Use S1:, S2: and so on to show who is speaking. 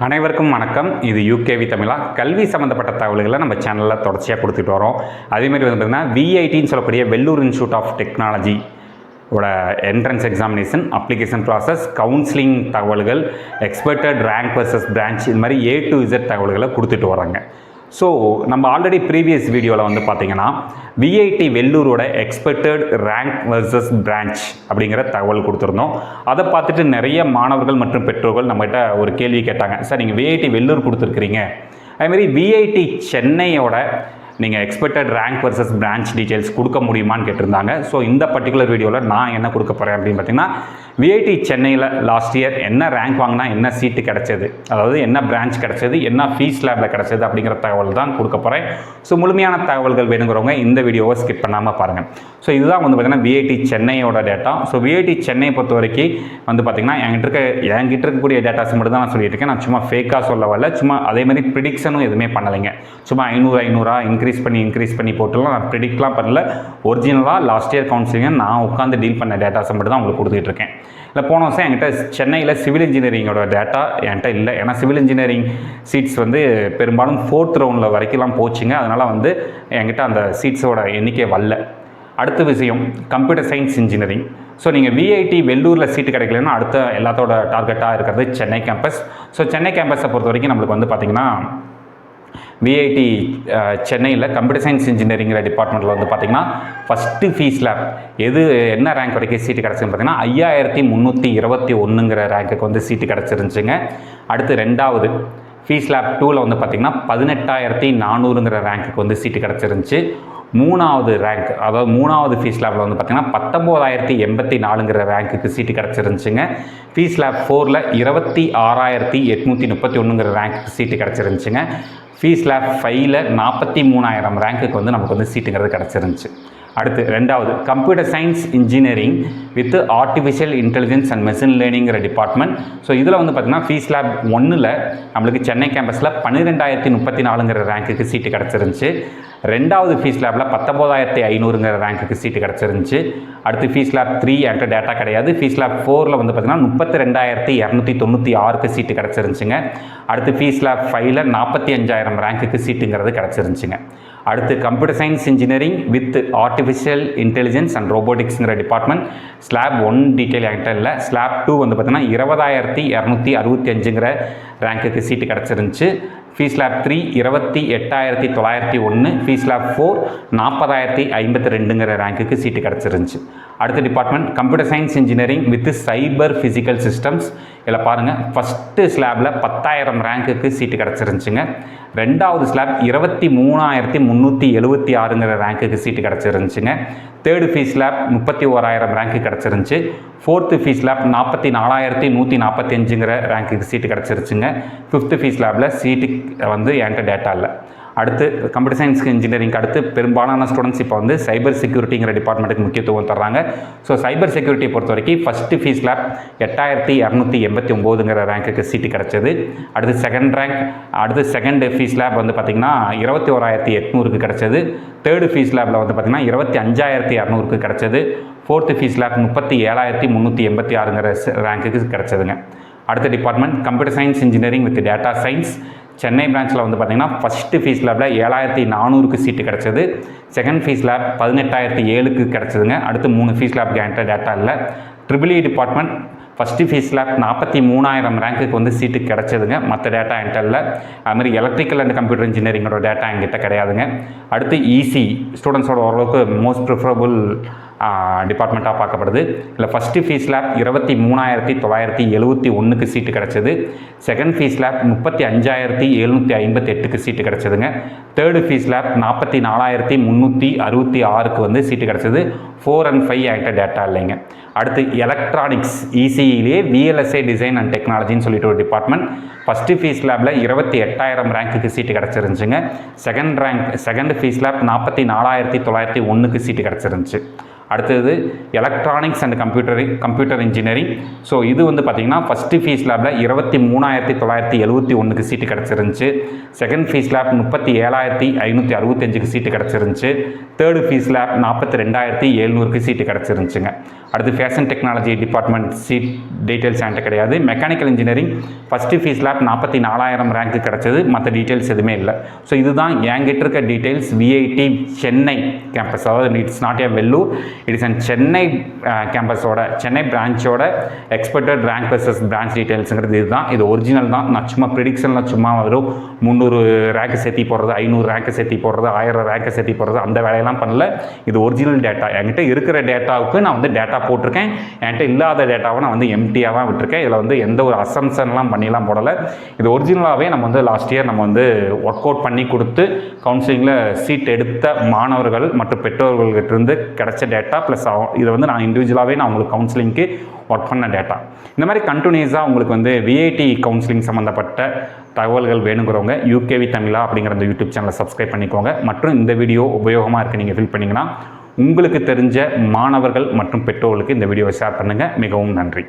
S1: அனைவருக்கும் வணக்கம். இது யூகேவி தமிழா. கல்வி சம்மந்தப்பட்ட தகவல்களை நம்ம சேனலில் தொடர்ச்சியாக கொடுத்துட்டு வரோம். அதேமாதிரி வந்து பார்த்திங்கன்னா விஐடின்னு சொல்லக்கூடிய Vellore institute of technology entrance examination, application process, counselling தகவல்கள், எக்ஸ்பெக்டட் ரேங்க் வர்சஸ் பிரான்ச், இது மாதிரி A to Z தகவல்களை கொடுத்துட்டு வராங்க. ஸோ நம்ம ஆல்ரெடி ப்ரீவியஸ் வீடியோவில் வந்து பார்த்திங்கன்னா விஐடி வெள்ளூரோட எக்ஸ்பெக்டட் ரேங்க் வர்சஸ் பிரான்ச் அப்படிங்கிற தகவல் கொடுத்துருந்தோம். அதை பார்த்துட்டு நிறைய மாணவர்கள் மற்றும் பெற்றோர்கள் நம்மகிட்ட ஒரு கேள்வி கேட்டாங்க. சார், நீங்கள் விஐடி வெள்ளூர் கொடுத்துருக்குறீங்க, அதேமாதிரி விஐடி சென்னையோட நீங்கள் expected rank versus branch details கொடுக்க முடியுமான்னு கேட்டிருந்தாங்க. ஸோ இந்த பர்டிகுலர் வீடியோவில் நான் என்ன கொடுக்க போகிறேன் அப்படின்னு பார்த்தீங்கன்னா, விஐடி சென்னையில் லாஸ்ட் இயர் என்ன ரேங்க் வாங்கினா என்ன சீட்டு கிடச்சது, அதாவது என்ன பிரான்ச் கிடச்சது, என்ன ஃபீஸ் லேபில் கிடச்சது அப்படிங்கிற தகவல் தான் கொடுக்க போகிறேன். ஸோ முழுமையான தகவல்கள் வேணுங்கிறவங்க இந்த வீடியோவை ஸ்கிப் பண்ணாமல் பாருங்கள். ஸோ இதுதான் வந்து பார்த்திங்கன்னா விஐடி சென்னையோட டேட்டா. ஸோ விஐடி சென்னையை பொறுத்த வரைக்கும் வந்து பார்த்திங்கன்னா என்கிட்ட இருக்கக்கூடிய டேட்டாஸ் மட்டும் தான் நான் சொல்லிட்டு இருக்கேன். நான் சும்மா ஃபேக்காக சொல்ல வரல, சும்மா அதேமாதிரி ப்ரிடிக்ஷனும் எதுவுமே பண்ணலைங்க. சும்மா 500 இன்க்ரீஸ் பண்ணி போட்டுலாம் நான் ப்ரிடிக்ட்லாம் பண்ணல. ஒரிஜினலாக லாஸ்ட் இயர் கவுன்சிலிங்கை நான் உட்காந்து டீல் பண்ண டேட்டாஸை மட்டும் தான் உங்களுக்கு கொடுத்துட்டு இருக்கேன். இல்லை, போன வருஷம் என்கிட்ட சென்னையில் சிவில் இன்ஜினியரிங்கோட டேட்டா என்கிட்ட இல்லை. ஏன்னா சிவில் இன்ஜினியரிங் சீட்ஸ் வந்து பெரும்பாலும் 4th ரவுண்டில் வரைக்கும்லாம் போச்சுங்க. அதனால் வந்து என்கிட்ட அந்த சீட்ஸோட எண்ணிக்கை வரல. அடுத்த விஷயம் கம்ப்யூட்டர் சயின்ஸ் இன்ஜினியரிங். ஸோ நீங்கள் விஐடி வெள்ளூரில் சீட்டு கிடைக்கலன்னா அடுத்த எல்லாத்தோட டார்கெட்டாக இருக்கிறது சென்னை கேம்பஸ். ஸோ சென்னை கேம்பஸை பொறுத்த வரைக்கும் நம்மளுக்கு வந்து பார்த்திங்கன்னா விஐடி சென்னையில் கம்ப்யூட்டர் சயின்ஸ் இன்ஜினியரிங்கிற டிபார்ட்மெண்ட்டில் வந்து பார்த்திங்கன்னா ஃபஸ்ட்டு ஃபீஸ் லேப் என்ன ரேங்க் வரைக்கும் சீட்டு கிடச்சின்னு பார்த்தீங்கன்னா 5321ங்கிற ரேங்க்குக்கு வந்து சீட்டு கிடச்சிருந்துச்சுங்க. அடுத்து ரெண்டாவது ஃபீஸ் லேப் 2ல் வந்து பார்த்திங்கன்னா 18400ங்கிற ரேங்க்குக்கு வந்து சீட்டு கிடச்சிருந்துச்சு. மூணாவது ரேங்க், அதாவது மூணாவது ஃபீஸ் லேபில் வந்து பார்த்திங்கன்னா 19084ங்கிற ரேங்க்குக்கு சீட்டு கிடச்சிருந்துச்சுங்க. ஃபீஸ் லேப் 4ல் 26831ங்கிற ரேங்க்குக்கு சீட்டு கிடச்சிருந்துச்சுங்க. ஃபீஸ் லேப் 5ல் 43000 ரேங்க்குக்கு வந்து நமக்கு வந்து சீட்டுங்கிறது கிடச்சிருந்துச்சு. அடுத்து ரெண்டாவது computer science engineering with artificial intelligence and machine லேர்னிங்கிற டிபார்ட்மெண்ட். ஸோ இதில் வந்து பார்த்திங்கன்னா ஃபீஸ் லேப் 1ல் நம்மளுக்கு சென்னை கேம்பஸில் 12034ங்கிற ரேங்க்குக்கு சீட்டு கிடச்சிருந்துச்சு. ரெண்டாவது ஃபீஸ் லேபில் 19500ங்கிற ரேங்க்குக்கு சீட்டு கிடச்சிருந்துச்சு. அடுத்து ஃபீஸ் லேப் 3 என்கிட்ட டேட்டா கிடையாது. ஃபீஸ் லேப் 4ல் வந்து பார்த்திங்கன்னா 32296க்கு சீட்டு கிடச்சிருந்துச்சுங்க. அடுத்து ஃபீஸ் லேப் 5ல் 45000 ரேங்க்குக்கு சீட்டுங்கிறது கிடச்சிருந்துச்சுங்க. அடுத்து computer science engineering with artificial intelligence and ரோபோட்டிக்ஸுங்கிற டிபார்ட்மெண்ட். ஸ்லாப் 1 டீட்டெயில் என்கிட்ட இல்லை. ஸ்லாப் 2 வந்து பார்த்திங்கன்னா 20265ங்கிற ரேங்க்குக்கு சீட்டு கிடச்சிருந்துச்சு. ஃபீஸ் லேப் 3 28901, ஃபீஸ் லேப் 4 40052ங்கிற ரேங்க்குக்கு சீட்டு கிடச்சிருந்துச்சு. அடுத்த department computer science engineering with cyber physical systems. இதில் பாருங்கள், ஃபஸ்ட்டு ஸ்லாபில் 10000 ரேங்க்குக்கு சீட்டு கிடச்சிருந்துச்சுங்க. ரெண்டாவது ஸ்லாப் 23376ங்கிற ரேங்க்குக்கு சீட்டு கிடச்சிருந்துச்சுங்க. தேர்டு ஃபீஸ் லேப் 31000 ரேங்க்கு கிடச்சிருந்துச்சு. ஃபோர்த்து ஃபீஸ் லேப் 44145ங்கிற ரேங்க்குக்கு சீட்டு கிடச்சிருச்சுங்க. ஃபிஃப்த்து ஃபீஸ் லேபில் சீட்டு வந்து என்கிட்ட டேட்டா இல்லை. அடுத்து கம்ப்யூட்டர் சயின்ஸ் இன்ஜினியரிங் அடுத்து பெரும்பாலான ஸ்டூடெண்ட்ஸ் இப்போ வந்து சைபர் செக்யூரிட்டிங்கிற டிபார்ட்மெண்ட்டுக்கு முக்கியத்துவம் தர்றாங்க. ஸோ சைபர் செக்யூரிட்டியை பொறுத்த வரைக்கும் ஃபஸ்ட்டு ஃபீஸ் லேப் 8289ங்கிற ரேங்க்குக்கு சீட்டு கிடச்சது. அடுத்து செகண்ட் ஃபீஸ் லேப் வந்து பார்த்திங்கன்னா 21800க்கு கிடச்சது. தேர்டு ஃபீஸ் லேபில் வந்து பார்த்திங்கன்னா 25200க்கு கிடச்சது. ஃபோர்த்து ஃபீஸ் லேப் 37386ங்கிற ரேங்க்குக்கு கிடச்சதுங்க. அடுத்த department computer science engineering with data science. Chennai பிரான்ச்சில் வந்து பார்த்திங்கன்னா ஃபஸ்ட்டு ஃபீஸ் லேபில் 7400க்கு சீட்டு கிடச்சது. செகண்ட் ஃபீஸ் லேப் 18007க்கு கிடச்சிதுங்க. அடுத்து 3 ஃபீஸ் லேப்க்கு என்கிட்ட டேட்டா இல்லை. EEE department first fees slab 43000 ரேங்க்குக்கு வந்து சீட்டு கிடச்சதுங்க. மற்ற டேட்டா என்கிட்ட இல்லை. அதுமாதிரி எலக்ட்ரிக்கல் அண்ட் கம்ப்யூட்டர் இன்ஜினியரிங்கோட டேட்டா என்கிட்ட கிடையாதுங்க. அடுத்து இசி ஸ்டூடெண்ட்ஸோட ஓரளவுக்கு மோஸ்ட் ப்ரிஃபரபுள் டிபார்ட்மெண்ட்டாக பார்க்கப்படுது. இல்லை, ஃபஸ்ட்டு ஃபீஸ் லேப் 23971க்கு சீட்டு கிடச்சது. செகண்ட் ஃபீஸ் லேப் 35758க்கு சீட்டு கிடச்சதுங்க. தேர்டு ஃபீஸ் லேப் 44366க்கு வந்து சீட்டு கிடச்சது. 4 and 5 என்கிட்ட டேட்டா இல்லைங்க. அடுத்து எலக்ட்ரானிக்ஸ் இசியிலே VLSI டிசைன் அண்ட் டெக்னாலஜின்னு சொல்லிட்டு ஒரு டிபார்ட்மெண்ட். ஃபஸ்ட்டு ஃபீஸ் லேபில் 28000 ரேங்க்குக்கு சீட்டு கிடச்சிருந்துச்சுங்க. செகண்ட் ஃபீஸ் லேப் 44901க்கு சீட்டு கிடச்சிருந்துச்சு. அடுத்தது electronics and computer engineering. So இது வந்து பார்த்திங்கன்னா ஃபஸ்ட்டு ஃபீஸ் லேபில் 23971க்கு சீட்டு கிடச்சிருந்துச்சு. செகண்ட் ஃபீஸ் லேப் 37565க்கு சீட்டு கிடச்சிருந்துச்சு. தேர்டு ஃபீஸ் லேப் 42700க்கு சீட்டு கிடச்சிருந்துச்சுங்க. அடுத்து கேஸ் and technology department seat details என்கிட்ட கிடையாது. மெக்கானிக்கல் இன்ஜினியரிங் ஃபஸ்ட்டு ஃபீஸ் லேப் 44,000 ரேங்க்கு கிடச்சது, மற்ற டீட்டெயில்ஸ் எதுவுமே இல்லை. ஸோ இதுதான் என்கிட்ட இருக்க டீட்டெயில்ஸ். விஐடி சென்னை கேம்பஸ், அதாவது it's not a Vellore, it is and Chennai கேம்பஸோட சென்னை பிரான்ச்சோட எக்ஸ்பெக்டட் ரேங்க் வர்சஸ் பிரான்ச் டீட்டெயில்ஸுங்கிறது இதுதான். இது ஒரிஜினல் தான். நான் சும்மா ப்ரிடிக்ஷனில் சும்மா வரும் 300 ரேங்க்கு சேர்த்தி போடுறது, 500 ரேங்க்கு சேர்த்தி போடுறது, 1000 ரேங்க்கு சேர்த்தி போடுறது, அந்த வேலையெல்லாம் பண்ணல. இது ஒரிஜினல் டேட்டா. என்கிட்ட இருக்கிற டேட்டாவுக்கு நான் வந்து டேட்டா போட்டிருக்கேன். என்கிட்ட இல்லாத டேட்டாவை நான் வந்து எம்டியாக தான் விட்டுருக்கேன். இதில் வந்து எந்த ஒரு அசம்ஷன்லாம் பண்ணிலாம் போடலை. இது ஒரிஜினலாகவே நம்ம வந்து லாஸ்ட் இயர் நம்ம வந்து ஒர்க் அவுட் பண்ணி கொடுத்து கவுன்சிலிங்கில் சீட் எடுத்த மாணவர்கள் மற்றும் பெற்றோர்கள்கிட்டருந்து கிடைச்ச டேட்டா ப்ளஸ் இதை வந்து நான் இண்டிவிஜுவலாகவே நான் உங்களுக்கு கவுன்சிலிங்க்கு ஒர்க் பண்ண டேட்டா. இந்த மாதிரி கண்டினியூஸாக உங்களுக்கு வந்து விஐடி கவுன்சிலிங் சம்மந்தப்பட்ட தகவல்கள் வேணுங்கிறவங்க யூகேவி தமிழா அப்படிங்கிற அந்த யூடியூப் சேனலை சப்ஸ்கிரைப் பண்ணிக்கோங்க. மற்றும் இந்த வீடியோ உபயோகமாக இருக்குது நீங்கள் ஃபீல் பண்ணிங்கன்னா உங்களுக்கு தெரிஞ்ச மாணவர்கள் மற்றும் பெற்றோர்களுக்கு இந்த வீடியோவை ஷேர் பண்ணுங்கள். மிகவும் நன்றி.